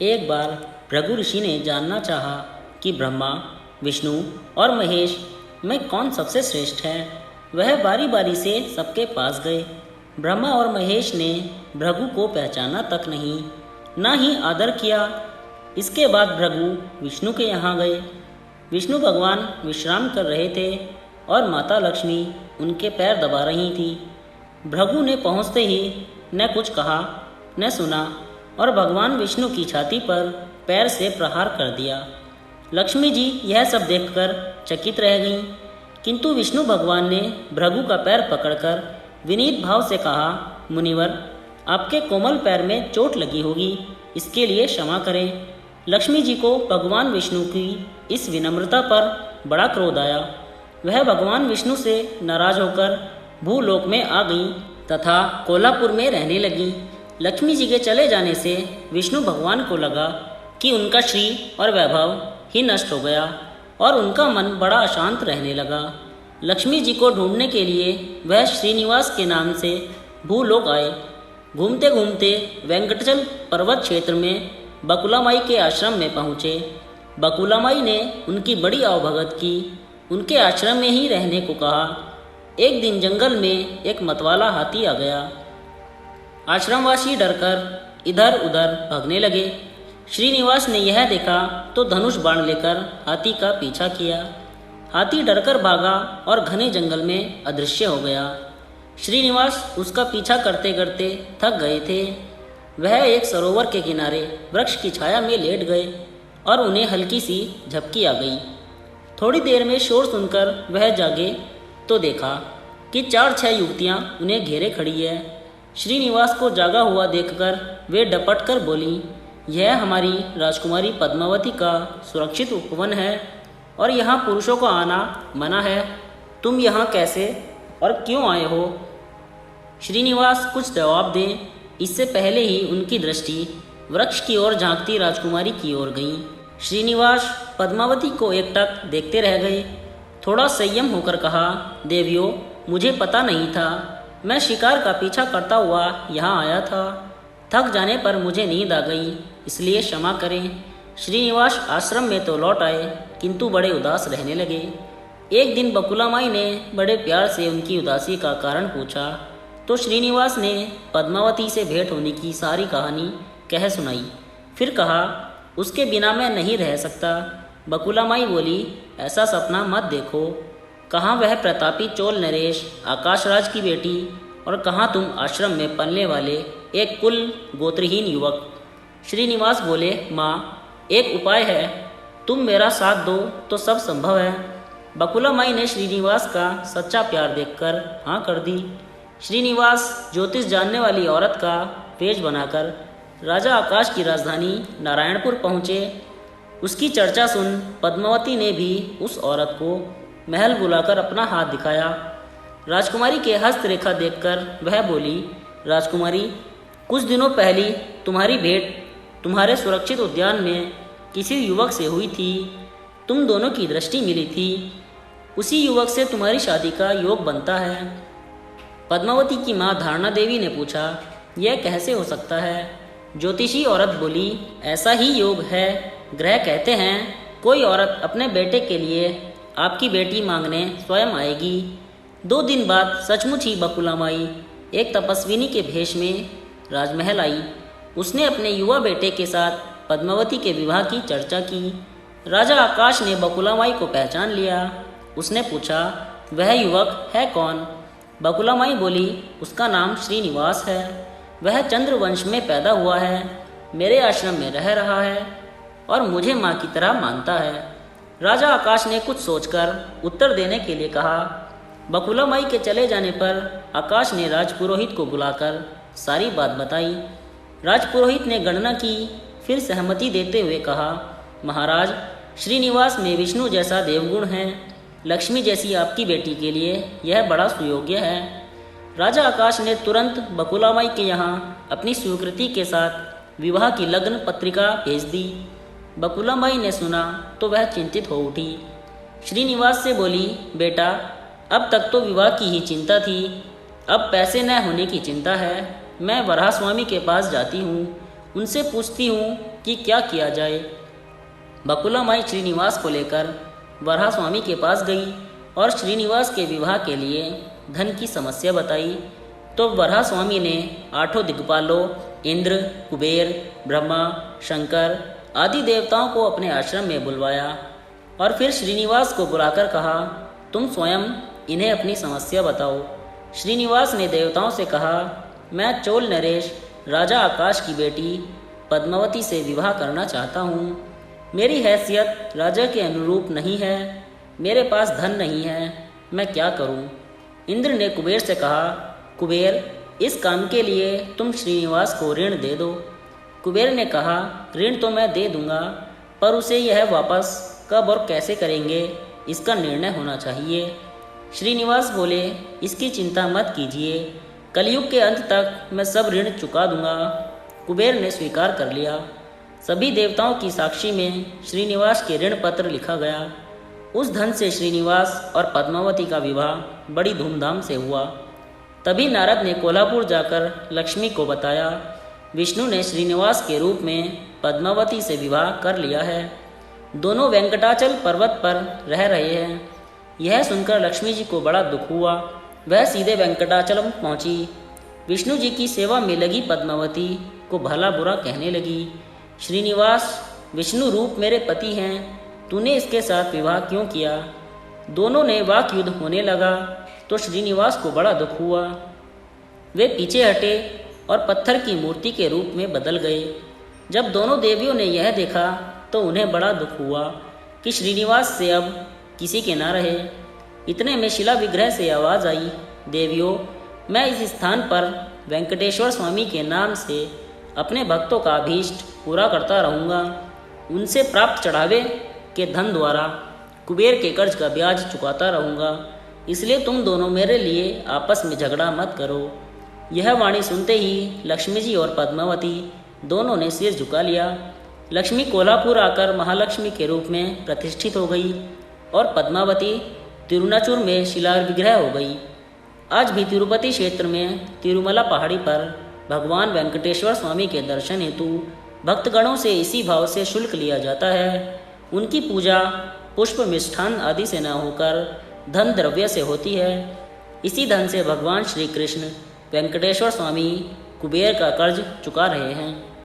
एक बार भृगु ऋषि ने जानना चाहा कि ब्रह्मा, विष्णु और महेश में कौन सबसे श्रेष्ठ है। वह बारी बारी से सबके पास गए। ब्रह्मा और महेश ने भृगु को पहचाना तक नहीं, ना ही आदर किया। इसके बाद भृगु विष्णु के यहाँ गए। विष्णु भगवान विश्राम कर रहे थे और माता लक्ष्मी उनके पैर दबा रही थी। भृगु ने पहुँचते ही न कुछ कहा न सुना और भगवान विष्णु की छाती पर पैर से प्रहार कर दिया। लक्ष्मी जी यह सब देखकर चकित रह गईं, किंतु विष्णु भगवान ने भृगु का पैर पकड़कर विनीत भाव से कहा, मुनिवर, आपके कोमल पैर में चोट लगी होगी, इसके लिए क्षमा करें। लक्ष्मी जी को भगवान विष्णु की इस विनम्रता पर बड़ा क्रोध आया। वह भगवान विष्णु से नाराज होकर भूलोक में आ गई तथा कोल्हापुर में रहने लगी। लक्ष्मी जी के चले जाने से विष्णु भगवान को लगा कि उनका श्री और वैभव ही नष्ट हो गया और उनका मन बड़ा अशांत रहने लगा। लक्ष्मी जी को ढूंढने के लिए वह श्रीनिवास के नाम से भूलोक आए। घूमते घूमते वेंकटचल पर्वत क्षेत्र में बकुलामाई के आश्रम में पहुँचे। बकुलामाई ने उनकी बड़ी आवभगत की, उनके आश्रम में ही रहने को कहा। एक दिन जंगल में एक मतवाला हाथी आ गया। आश्रमवासी डरकर इधर उधर भागने लगे। श्रीनिवास ने यह देखा तो धनुष बाण लेकर हाथी का पीछा किया। हाथी डरकर भागा और घने जंगल में अदृश्य हो गया। श्रीनिवास उसका पीछा करते करते थक गए थे। वह एक सरोवर के किनारे वृक्ष की छाया में लेट गए और उन्हें हल्की सी झपकी आ गई। थोड़ी देर में शोर सुनकर वह जागे तो देखा कि 4-6 युवतियां उन्हें घेरे खड़ी है। श्रीनिवास को जागा हुआ देखकर वे डपट कर बोली, यह हमारी राजकुमारी पद्मावती का सुरक्षित उपवन है और यहाँ पुरुषों का आना मना है। तुम यहाँ कैसे और क्यों आए हो? श्रीनिवास कुछ जवाब दें इससे पहले ही उनकी दृष्टि वृक्ष की ओर झांकती राजकुमारी की ओर गई। श्रीनिवास पद्मावती को एकटक देखते रह गए। थोड़ा संयम होकर कहा, देवियों, मुझे पता नहीं था। मैं शिकार का पीछा करता हुआ यहाँ आया था। थक जाने पर मुझे नींद आ गई, इसलिए क्षमा करें। श्रीनिवास आश्रम में तो लौट आए, किंतु बड़े उदास रहने लगे। एक दिन बकुलामाई ने बड़े प्यार से उनकी उदासी का कारण पूछा तो श्रीनिवास ने पद्मावती से भेंट होने की सारी कहानी कह सुनाई। फिर कहा, उसके बिना मैं नहीं रह सकता। बकुलामाई बोली, ऐसा सपना मत देखो। कहाँ वह प्रतापी चोल नरेश आकाशराज की बेटी और कहाँ तुम आश्रम में पलने वाले एक कुल गोत्रहीन युवक। श्रीनिवास बोले, माँ, एक उपाय है, तुम मेरा साथ दो तो सब संभव है। बकुलामाई ने श्रीनिवास का सच्चा प्यार देखकर हाँ कर दी। श्रीनिवास ज्योतिष जानने वाली औरत का पेज बनाकर राजा आकाश की राजधानी नारायणपुर पहुँचे। उसकी चर्चा सुन पद्मावती ने भी उस औरत को महल बुलाकर अपना हाथ दिखाया। राजकुमारी के हस्तरेखा देखकर वह बोली, राजकुमारी, कुछ दिनों पहले तुम्हारी भेंट तुम्हारे सुरक्षित उद्यान में किसी युवक से हुई थी। तुम दोनों की दृष्टि मिली थी। उसी युवक से तुम्हारी शादी का योग बनता है। पद्मावती की माँ धारणा देवी ने पूछा, यह कैसे हो सकता है? ज्योतिषी औरत बोली, ऐसा ही योग है। ग्रह कहते हैं कोई औरत अपने बेटे के लिए आपकी बेटी मांगने स्वयं आएगी। 2 दिन बाद सचमुच ही बकुलामाई एक तपस्विनी के भेष में राजमहल आई। उसने अपने युवा बेटे के साथ पद्मावती के विवाह की चर्चा की। राजा आकाश ने बकुलामाई को पहचान लिया। उसने पूछा, वह युवक है कौन? बकुलामाई बोली, उसका नाम श्रीनिवास है। वह चंद्रवंश में पैदा हुआ है, मेरे आश्रम में रह रहा है और मुझे माँ की तरह मानता है। राजा आकाश ने कुछ सोचकर उत्तर देने के लिए कहा। बकुलामाई के चले जाने पर आकाश ने राजपुरोहित को बुलाकर सारी बात बताई। राजपुरोहित ने गणना की, फिर सहमति देते हुए कहा, महाराज, श्रीनिवास में विष्णु जैसा देवगुण है। लक्ष्मी जैसी आपकी बेटी के लिए यह बड़ा सुयोग्य है। राजा आकाश ने तुरंत बकुलामाई के यहाँ अपनी स्वीकृति के साथ विवाह की लग्न पत्रिका भेज दी। बकुलामाई ने सुना तो वह चिंतित हो उठी। श्रीनिवास से बोली, बेटा, अब तक तो विवाह की ही चिंता थी, अब पैसे न होने की चिंता है। मैं वराह स्वामी के पास जाती हूँ, उनसे पूछती हूँ कि क्या किया जाए। बकुला माई श्रीनिवास को लेकर वराह स्वामी के पास गई और श्रीनिवास के विवाह के लिए धन की समस्या बताई। तो वराह स्वामी ने 8 दिग्पालों इंद्र, कुबेर, ब्रह्मा, शंकर आदि देवताओं को अपने आश्रम में बुलवाया और फिर श्रीनिवास को बुलाकर कहा, तुम स्वयं इन्हें अपनी समस्या बताओ। श्रीनिवास ने देवताओं से कहा, मैं चोल नरेश राजा आकाश की बेटी पद्मावती से विवाह करना चाहता हूँ। मेरी हैसियत राजा के अनुरूप नहीं है, मेरे पास धन नहीं है, मैं क्या करूँ। इंद्र ने कुबेर से कहा, कुबेर, इस काम के लिए तुम श्रीनिवास को ऋण दे दो। कुबेर ने कहा, ऋण तो मैं दे दूंगा, पर उसे यह वापस कब और कैसे करेंगे इसका निर्णय होना चाहिए। श्रीनिवास बोले, इसकी चिंता मत कीजिए, कलयुग के अंत तक मैं सब ऋण चुका दूंगा। कुबेर ने स्वीकार कर लिया। सभी देवताओं की साक्षी में श्रीनिवास के ऋण पत्र लिखा गया। उस धन से श्रीनिवास और पद्मावती का विवाह बड़ी धूमधाम से हुआ। तभी नारद ने कोल्हापुर जाकर लक्ष्मी को बताया, विष्णु ने श्रीनिवास के रूप में पद्मावती से विवाह कर लिया है। दोनों वेंकटाचल पर्वत पर रह रहे हैं। यह सुनकर लक्ष्मी जी को बड़ा दुख हुआ। वह सीधे वेंकटाचलम पहुंची। विष्णु जी की सेवा में लगी पद्मावती को भला बुरा कहने लगी। श्रीनिवास, विष्णु रूप मेरे पति हैं, तूने इसके साथ विवाह क्यों किया। दोनों ने वाक युद्ध होने लगा तो श्रीनिवास को बड़ा दुख हुआ। वे पीछे हटे और पत्थर की मूर्ति के रूप में बदल गए। जब दोनों देवियों ने यह देखा तो उन्हें बड़ा दुख हुआ कि श्रीनिवास से अब किसी के ना रहे। इतने में शिला विग्रह से आवाज़ आई, देवियों, मैं इस स्थान पर वेंकटेश्वर स्वामी के नाम से अपने भक्तों का अभीष्ट पूरा करता रहूँगा। उनसे प्राप्त चढ़ावे के धन द्वारा कुबेर के कर्ज का ब्याज चुकाता रहूँगा। इसलिए तुम दोनों मेरे लिए आपस में झगड़ा मत करो। यह वाणी सुनते ही लक्ष्मी जी और पद्मावती दोनों ने सिर झुका लिया। लक्ष्मी कोल्हापुर आकर महालक्ष्मी के रूप में प्रतिष्ठित हो गई और पद्मावती तिरुनाचुर में शिला विग्रह हो गई। आज भी तिरुपति क्षेत्र में तिरुमला पहाड़ी पर भगवान वेंकटेश्वर स्वामी के दर्शन हेतु भक्तगणों से इसी भाव से शुल्क लिया जाता है। उनकी पूजा पुष्प मिष्ठान आदि से न होकर धन द्रव्य से होती है। इसी धन से भगवान श्री कृष्ण वेंकटेश्वर स्वामी कुबेर का कर्ज चुका रहे हैं।